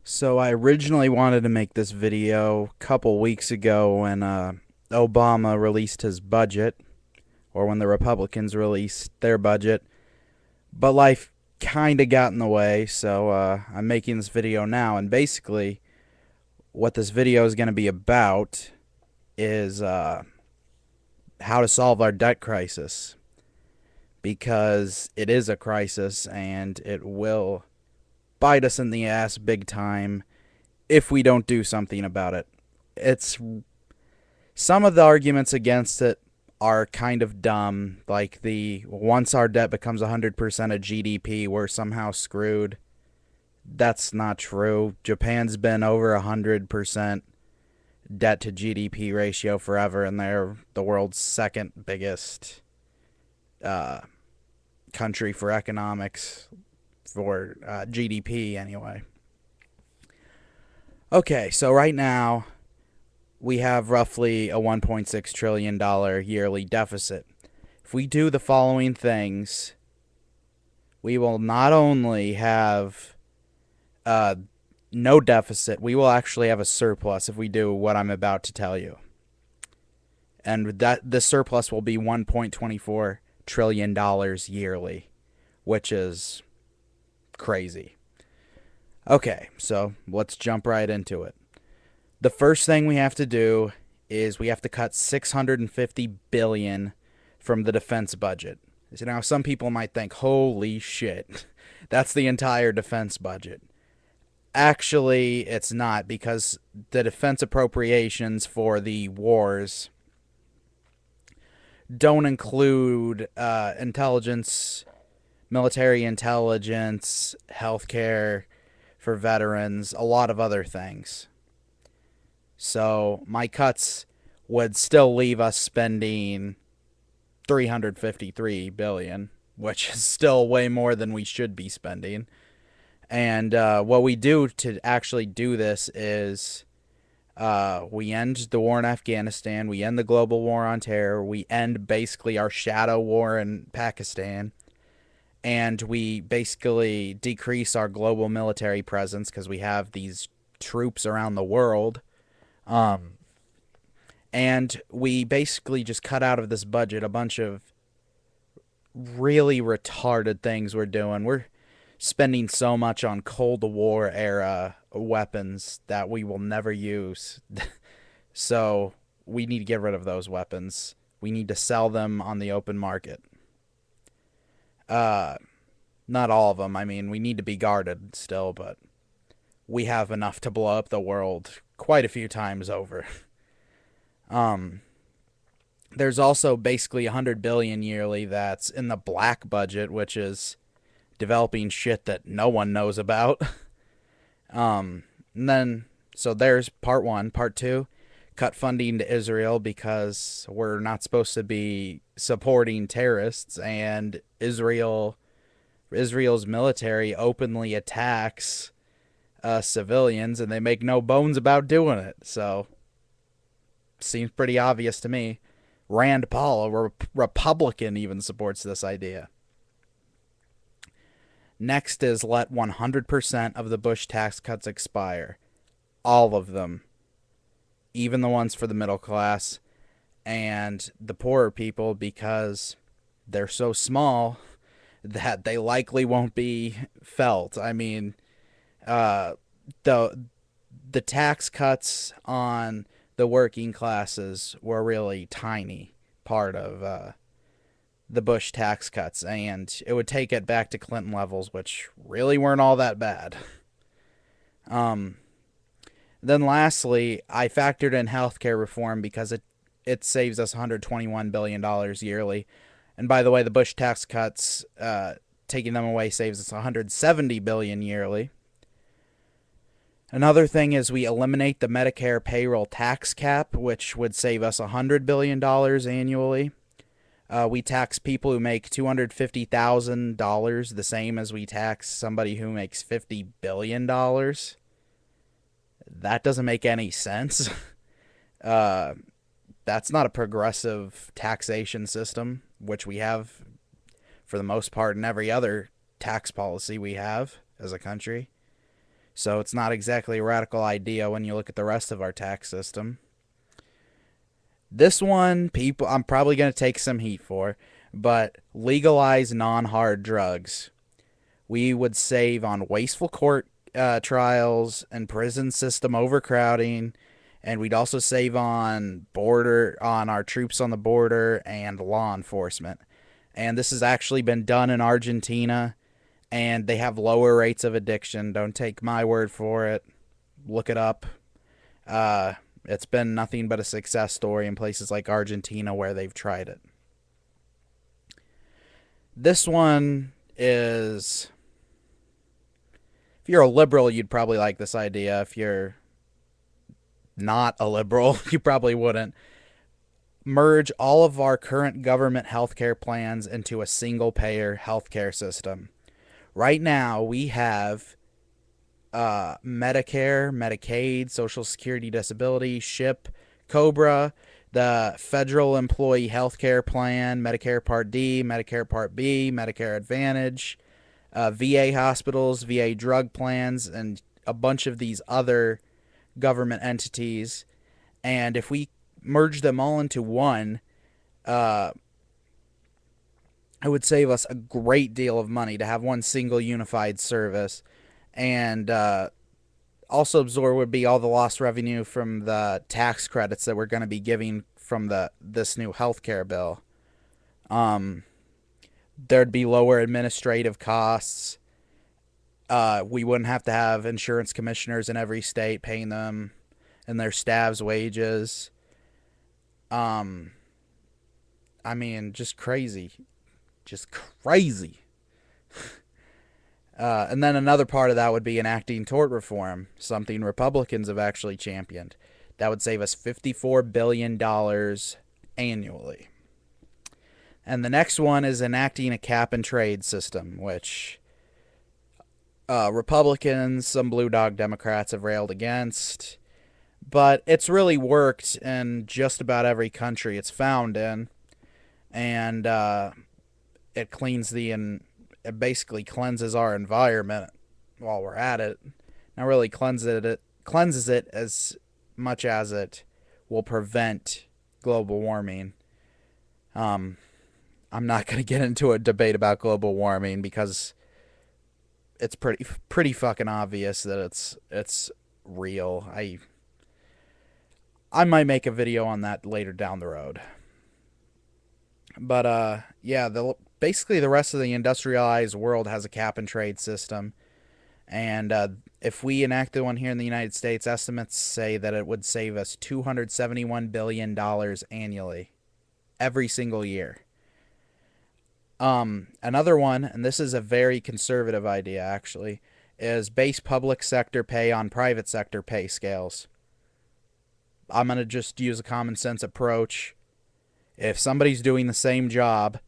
So I originally wanted to make this video a couple weeks ago when Obama released his budget, or when the Republicans released their budget, but life kind of got in the way, so I'm making this video now. And basically, what this video is going to be about is how to solve our debt crisis, because it is a crisis and it will bite us in the ass big time if we don't do something about it. It's Some of the arguments against it are kind of dumb, like the once our debt becomes 100% of GDP, we're somehow screwed. That's not true. Japan's been over 100% debt to GDP ratio forever, and they're the world's second biggest uh, country for economics, for GDP anyway. Okay, so right now we have roughly a $1.6 trillion yearly deficit. If we do the following things, we will not only have no deficit, we will actually have a surplus if we do what I'm about to tell you. And that the surplus will be $1.24 trillion yearly, which is crazy. Okay, so let's jump right into it. The first thing we have to do is we have to cut $650 billion from the defense budget. So now some people might think, holy shit, that's the entire defense budget. Actually, it's not, because the defense appropriations for the wars don't include intelligence, military intelligence, healthcare for veterans, a lot of other things. So my cuts would still leave us spending $353 billion, which is still way more than we should be spending. And what we do to actually do this is we end the war in Afghanistan, we end the global war on terror, we end basically our shadow war in Pakistan, and we basically decrease our global military presence because we have these troops around the world. And we basically just cut out of this budget a bunch of really retarded things we're doing. We're spending so much on Cold War era weapons that we will never use. So we need to get rid of those weapons. We need to sell them on the open market. Not all of them. I mean, we need to be guarded still, but we have enough to blow up the world quite a few times over. There's also basically $100 billion yearly that's in the black budget, which is developing shit that no one knows about. And then, so there's part one. Part two, cut funding to Israel, because we're not supposed to be supporting terrorists, and Israel's military openly attacks civilians, and they make no bones about doing it. So, seems pretty obvious to me. Rand Paul, a Republican, even supports this idea. Next is let 100% of the Bush tax cuts expire. All of them. Even the ones for the middle class and the poorer people, because they're so small that they likely won't be felt. I mean, the tax cuts on the working classes were a really tiny part of the Bush tax cuts, and it would take it back to Clinton levels, which really weren't all that bad. Then lastly, I factored in healthcare reform because it saves us $121 billion yearly. And by the way, the Bush tax cuts, taking them away, saves us $170 billion yearly. Another thing is we eliminate the Medicare payroll tax cap, which would save us $100 billion annually. We tax people who make $250,000 the same as we tax somebody who makes $50 billion. That doesn't make any sense. That's not a progressive taxation system, which we have for the most part in every other tax policy we have as a country. So it's not exactly a radical idea when you look at the rest of our tax system. This one, people, I'm probably going to take some heat for, but legalize non-hard drugs. We would save on wasteful court trials and prison system overcrowding, and we'd also save on our troops on the border and law enforcement. And this has actually been done in Argentina, and they have lower rates of addiction. Don't take my word for it. Look it up. It's been nothing but a success story in places like Argentina where they've tried it. This one is, if you're a liberal, you'd probably like this idea. If you're not a liberal, you probably wouldn't. Merge all of our current government healthcare plans into a single payer healthcare system. Right now, we have Medicare, Medicaid, Social Security Disability, SHIP, COBRA, the Federal Employee Health Care Plan, Medicare Part D, Medicare Part B, Medicare Advantage, VA hospitals, VA drug plans, and a bunch of these other government entities. And if we merge them all into one, it would save us a great deal of money to have one single unified service. And also absorb would be all the lost revenue from the tax credits that we're going to be giving from this new healthcare bill. There'd be lower administrative costs. We wouldn't have to have insurance commissioners in every state paying them and their staff's wages. I mean, just crazy. Just crazy. And then another part of that would be enacting tort reform, something Republicans have actually championed. That would save us $54 billion annually. And the next one is enacting a cap and trade system, which Republicans, some blue dog Democrats have railed against. But it's really worked in just about every country it's found in. And it basically cleanses our environment while we're at it. Not really cleanses it as much as it will prevent global warming. I'm not going to get into a debate about global warming because it's pretty fucking obvious that it's real. I might make a video on that later down the road. But yeah, basically the rest of the industrialized world has a cap and trade system. And if we enacted one here in the United States, estimates say that it would save us $271 billion annually, every single year. Another one, and this is a very conservative idea actually, is base public sector pay on private sector pay scales. I'm going to just use a common sense approach. If somebody's doing the same job,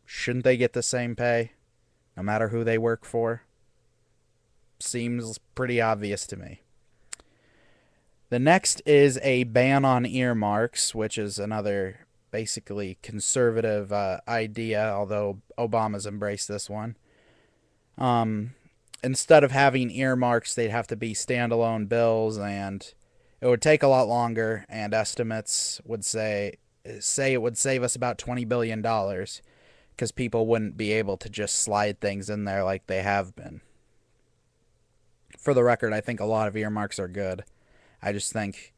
shouldn't they get the same pay, no matter who they work for? Seems pretty obvious to me. The next is a ban on earmarks, which is another basically conservative idea, although Obama's embraced this one. Instead of having earmarks, they'd have to be standalone bills, and it would take a lot longer, and estimates would say it would save us about $20 billion because people wouldn't be able to just slide things in there like they have been. For the record, I think a lot of earmarks are good. I just think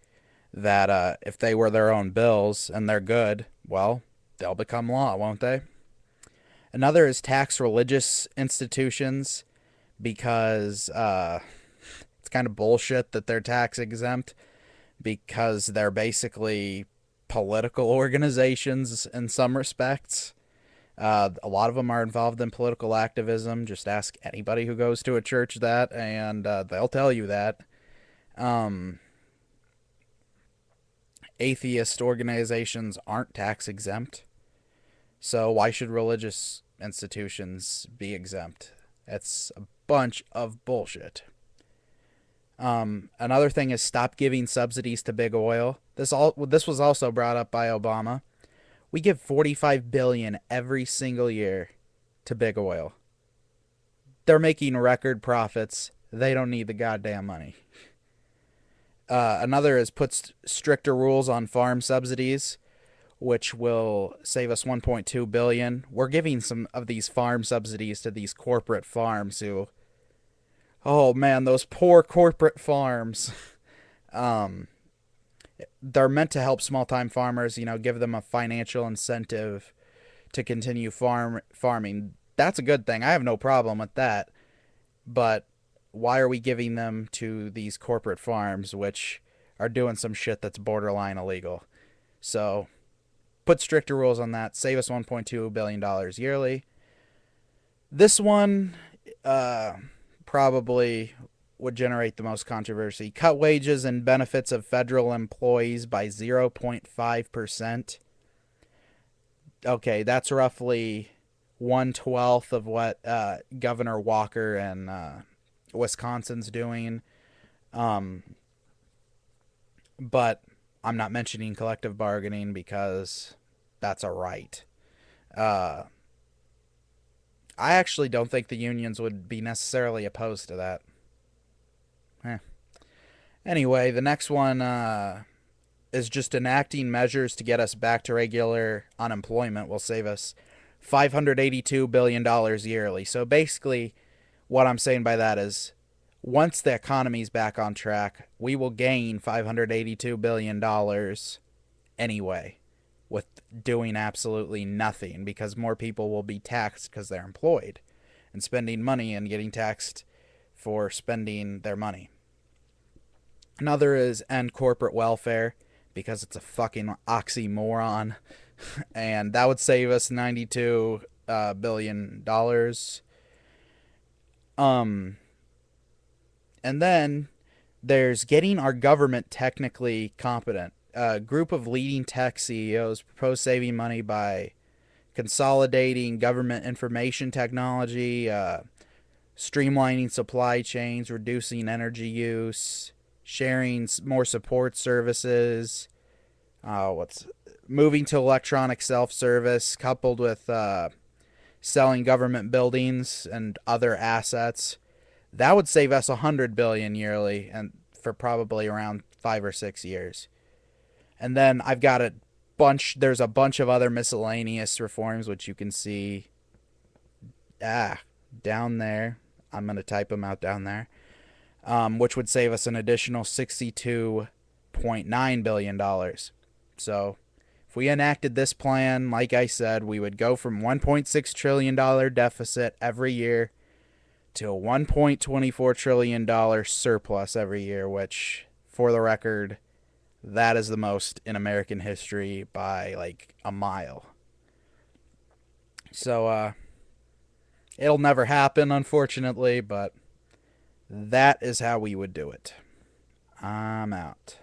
that if they were their own bills and they're good, well, they'll become law, won't they? Another is tax religious institutions because it's kind of bullshit that they're tax exempt because they're basically political organizations in some respects. A lot of them are involved in political activism. Just ask anybody who goes to a church that, and they'll tell you that. Atheist organizations aren't tax exempt. So why should religious institutions be exempt? It's a bunch of bullshit. Another thing is stop giving subsidies to big oil. This was also brought up by Obama. We give $45 billion every single year to big oil. They're making record profits. They don't need the goddamn money. Another is put stricter rules on farm subsidies, which will save us 1.2 billion. We're giving some of these farm subsidies to these corporate farms who, oh man, those poor corporate farms. They're meant to help small-time farmers, give them a financial incentive to continue farming. That's a good thing. I have no problem with that. But why are we giving them to these corporate farms which are doing some shit that's borderline illegal? So put stricter rules on that. Save us $1.2 billion yearly. This one probably would generate the most controversy. Cut wages and benefits of federal employees by 0.5%. Okay, that's roughly 1/12 of what Governor Walker in Wisconsin's doing. But I'm not mentioning collective bargaining because that's a right. I actually don't think the unions would be necessarily opposed to that. Anyway, the next one is just enacting measures to get us back to regular unemployment will save us $582 billion yearly. So basically, what I'm saying by that is once the economy's back on track, we will gain $582 billion anyway with doing absolutely nothing because more people will be taxed because they're employed and spending money and getting taxed for spending their money. Another is end corporate welfare because it's a fucking oxymoron. And that would save us $92 billion. And then there's getting our government technically competent. A group of leading tech CEOs propose saving money by consolidating government information technology, streamlining supply chains, reducing energy use, sharing more support services, moving to electronic self-service, coupled with selling government buildings and other assets. That would save us $100 billion yearly, and for probably around 5 or 6 years. And then I've got there's a bunch of other miscellaneous reforms which you can see down there. I'm going to type them out down there. Which would save us an additional $62.9 billion. So if we enacted this plan, like I said, we would go from $1.6 trillion deficit every year to a $1.24 trillion surplus every year, which, for the record, that is the most in American history by like a mile. So it'll never happen, unfortunately, but that is how we would do it. I'm out.